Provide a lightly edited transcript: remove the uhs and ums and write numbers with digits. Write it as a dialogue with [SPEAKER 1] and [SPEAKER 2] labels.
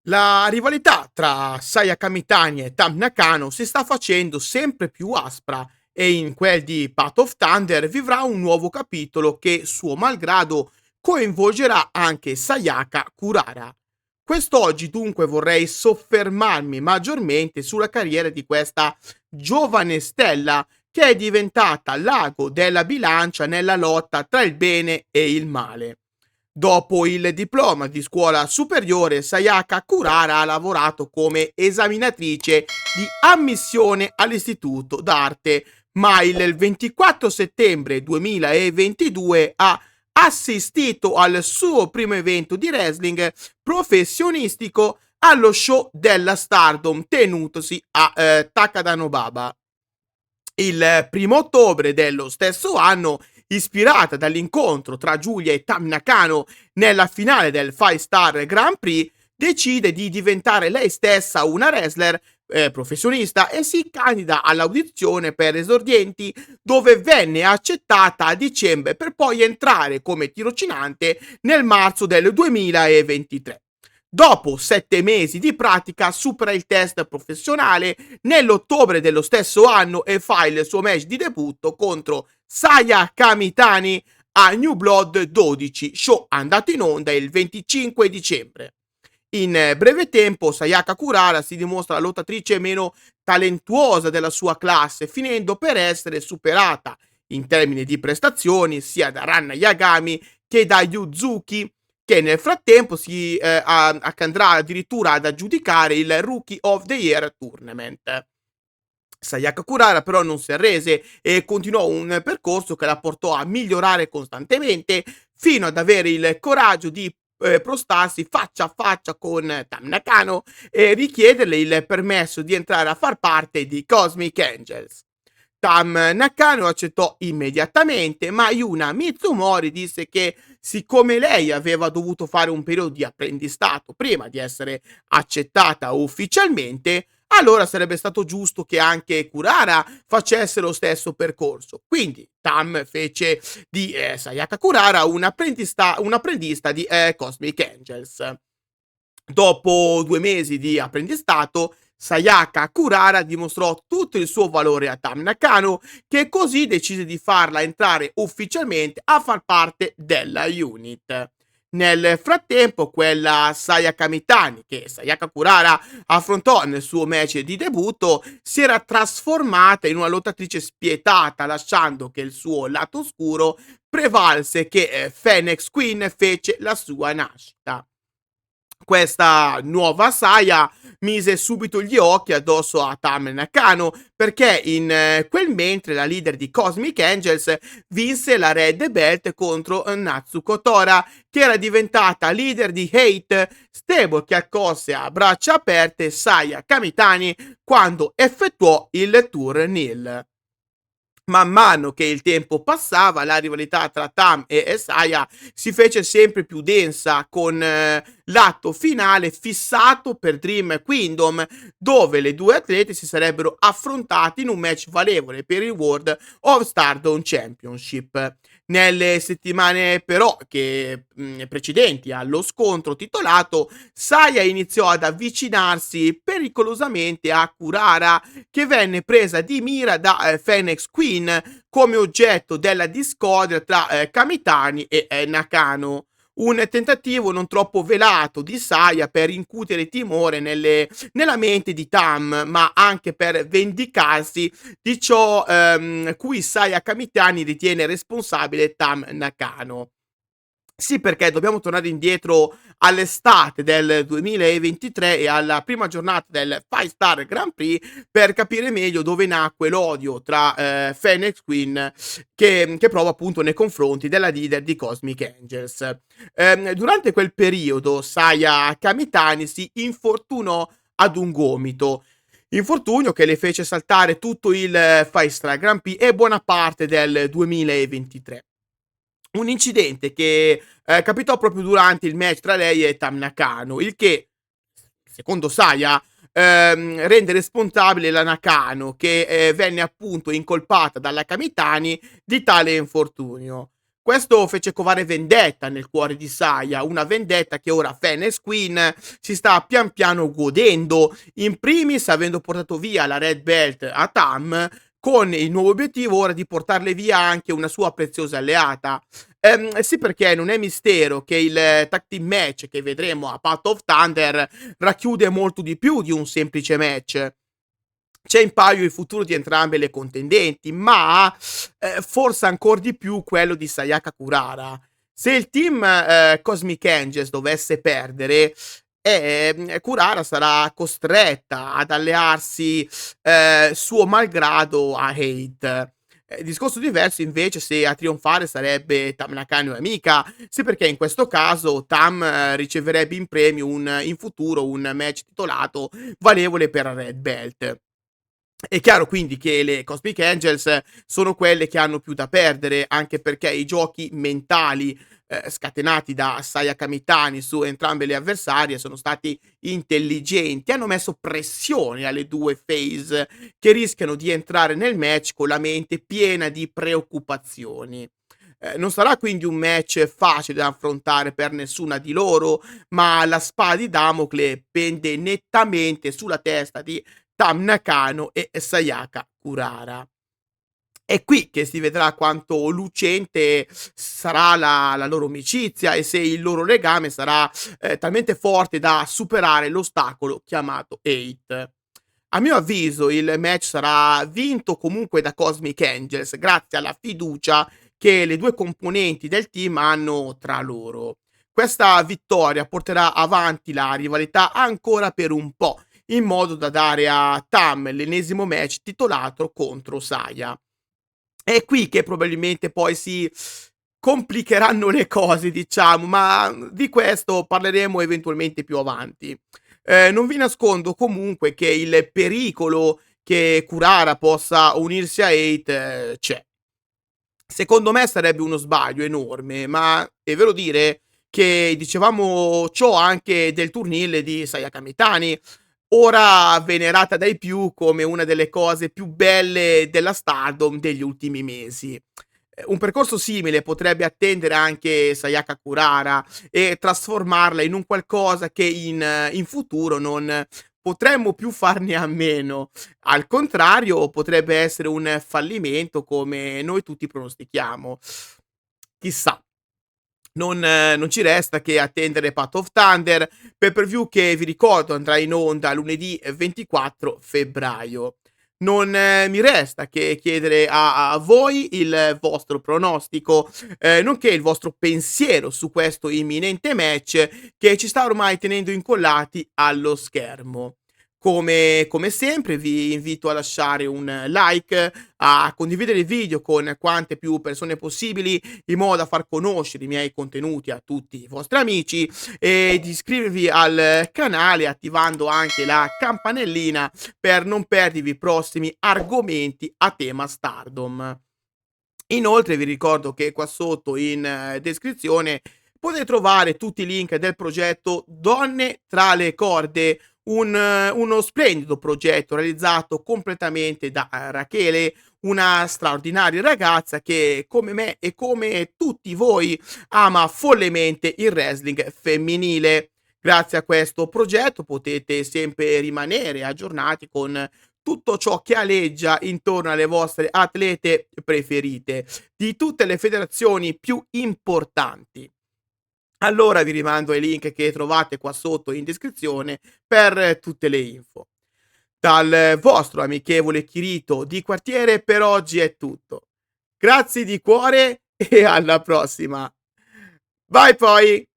[SPEAKER 1] La rivalità tra Saya Kamitani e Tam Nakano si sta facendo sempre più aspra e in quel di Path of Thunder vivrà un nuovo capitolo che, suo malgrado, coinvolgerà anche Sayaka Kurara. Quest'oggi dunque vorrei soffermarmi maggiormente sulla carriera di questa giovane stella che è diventata l'ago della bilancia nella lotta tra il bene e il male. Dopo il diploma di scuola superiore, Sayaka Kurara ha lavorato come esaminatrice di ammissione all'istituto d'arte, ma il 24 settembre 2022 ha assistito al suo primo evento di wrestling professionistico allo show della Stardom tenutosi a Takadanobaba. Il primo ottobre dello stesso anno, ispirata dall'incontro tra Giulia e Tam Nakano nella finale del Five Star Grand Prix, decide di diventare lei stessa una wrestler professionista e si candida all'audizione per esordienti, dove venne accettata a dicembre per poi entrare come tirocinante nel marzo del 2023. Dopo 7 mesi di pratica supera il test professionale nell'ottobre dello stesso anno e fa il suo match di debutto contro Saya Kamitani a New Blood 12, show andato in onda il 25 dicembre. In breve tempo Sayaka Kurara si dimostra la lottatrice meno talentuosa della sua classe, finendo per essere superata in termini di prestazioni sia da Ranna Yagami che da Yuzuki, che nel frattempo andrà addirittura ad aggiudicare il Rookie of the Year Tournament. Sayaka Kurara però non si arrese e continuò un percorso che la portò a migliorare costantemente fino ad avere il coraggio di prostarsi faccia a faccia con Tam Nakano e richiederle il permesso di entrare a far parte di Cosmic Angels. Tam Nakano accettò immediatamente, ma Yuna Mitsumori disse che siccome lei aveva dovuto fare un periodo di apprendistato prima di essere accettata ufficialmente, allora sarebbe stato giusto che anche Kurara facesse lo stesso percorso. Quindi Tam fece di Sayaka Kurara un apprendista di Cosmic Angels. Dopo 2 mesi di apprendistato, Sayaka Kurara dimostrò tutto il suo valore a Tam Nakano, che così decise di farla entrare ufficialmente a far parte della unit. Nel frattempo, quella Sayaka Mitani, che Sayaka Kurara affrontò nel suo match di debutto, si era trasformata in una lottatrice spietata, lasciando che il suo lato oscuro prevalse, che Phoenix Queen fece la sua nascita. Questa nuova Saya mise subito gli occhi addosso a Tam Nakano, perché in quel mentre la leader di Cosmic Angels vinse la Red Belt contro Natsuko Tora, che era diventata leader di Hate, stable che accolse a braccia aperte Saya Kamitani quando effettuò il tour Nil. Man mano che il tempo passava, la rivalità tra Tam e Saya si fece sempre più densa, con l'atto finale fissato per Dream Kingdom, dove le due atlete si sarebbero affrontati in un match valevole per il World of Stardom Championship. Nelle settimane però che precedenti allo scontro titolato, Saya iniziò ad avvicinarsi pericolosamente a Kurara, che venne presa di mira da Phoenix Queen come oggetto della discordia tra Kamitani e Nakano. Un tentativo non troppo velato di Saya per incutere timore nella mente di Tam, ma anche per vendicarsi di ciò cui Saya Kamitani ritiene responsabile Tam Nakano. Sì, perché dobbiamo tornare indietro all'estate del 2023 e alla prima giornata del Five Star Grand Prix per capire meglio dove nacque l'odio tra Phoenix Queen che prova appunto nei confronti della leader di Cosmic Angels. Durante quel periodo Saya Kamitani si infortunò ad un gomito. Infortunio che le fece saltare tutto il Five Star Grand Prix e buona parte del 2023. Un incidente che capitò proprio durante il match tra lei e Tam Nakano, il che, secondo Saya, rende responsabile la Nakano, che venne appunto incolpata dalla Kamitani di tale infortunio. Questo fece covare vendetta nel cuore di Saya, una vendetta che ora Fenris Queen si sta pian piano godendo, in primis avendo portato via la Red Belt a Tam, con il nuovo obiettivo ora di portarle via anche una sua preziosa alleata. Sì, perché non è mistero che il tag team match che vedremo a Path of Thunder racchiude molto di più di un semplice match. C'è in palio il futuro di entrambe le contendenti, ma forse ancor di più quello di Sayaka Kurara. Se il team Cosmic Angels dovesse perdere, Kurara sarà costretta ad allearsi suo malgrado a Hate. Discorso diverso invece se a trionfare sarebbe Tam Nakano e Amica, sì, perché in questo caso Tam riceverebbe in premio in futuro un match titolato valevole per la Red Belt. È chiaro quindi che le Cosmic Angels sono quelle che hanno più da perdere, anche perché i giochi mentali, scatenati da Sayaka Mitani su entrambe le avversarie sono stati intelligenti, hanno messo pressione alle 2 face che rischiano di entrare nel match con la mente piena di preoccupazioni. Non sarà quindi un match facile da affrontare per nessuna di loro, ma la spada di Damocle pende nettamente sulla testa di Tam Nakano e Sayaka Kurara. È qui che si vedrà quanto lucente sarà la loro amicizia e se il loro legame sarà talmente forte da superare l'ostacolo chiamato Hate. A mio avviso il match sarà vinto comunque da Cosmic Angels grazie alla fiducia che le due componenti del team hanno tra loro. Questa vittoria porterà avanti la rivalità ancora per un po', in modo da dare a Tam l'ennesimo match titolato contro Saya. È qui che probabilmente poi si complicheranno le cose, diciamo, ma di questo parleremo eventualmente più avanti. Non vi nascondo comunque che il pericolo che Kurara possa unirsi a Hate c'è. Secondo me sarebbe uno sbaglio enorme, ma è vero dire che dicevamo ciò anche del turnil di Sayaka Mitani, ora venerata dai più come una delle cose più belle della Stardom degli ultimi mesi. Un percorso simile potrebbe attendere anche Sayaka Kurara e trasformarla in un qualcosa che in futuro non potremmo più farne a meno. Al contrario, potrebbe essere un fallimento come noi tutti pronostichiamo. Chissà. Non ci resta che attendere Path of Thunder, pay-per-view che vi ricordo andrà in onda lunedì 24 febbraio. Non mi resta che chiedere a voi il vostro pronostico, nonché il vostro pensiero su questo imminente match che ci sta ormai tenendo incollati allo schermo. Come sempre vi invito a lasciare un like, a condividere il video con quante più persone possibili, in modo da far conoscere i miei contenuti a tutti i vostri amici e di iscrivervi al canale attivando anche la campanellina per non perdervi i prossimi argomenti a tema Stardom. Inoltre vi ricordo che qua sotto in descrizione potete trovare tutti i link del progetto Donne tra le corde, uno splendido progetto realizzato completamente da Rachele, una straordinaria ragazza che come me e come tutti voi ama follemente il wrestling femminile. Grazie a questo progetto potete sempre rimanere aggiornati con tutto ciò che aleggia intorno alle vostre atlete preferite di tutte le federazioni più importanti. Allora vi rimando ai link che trovate qua sotto in descrizione per tutte le info. Dal vostro amichevole Kirito di quartiere per oggi è tutto. Grazie di cuore e alla prossima. Bye poi!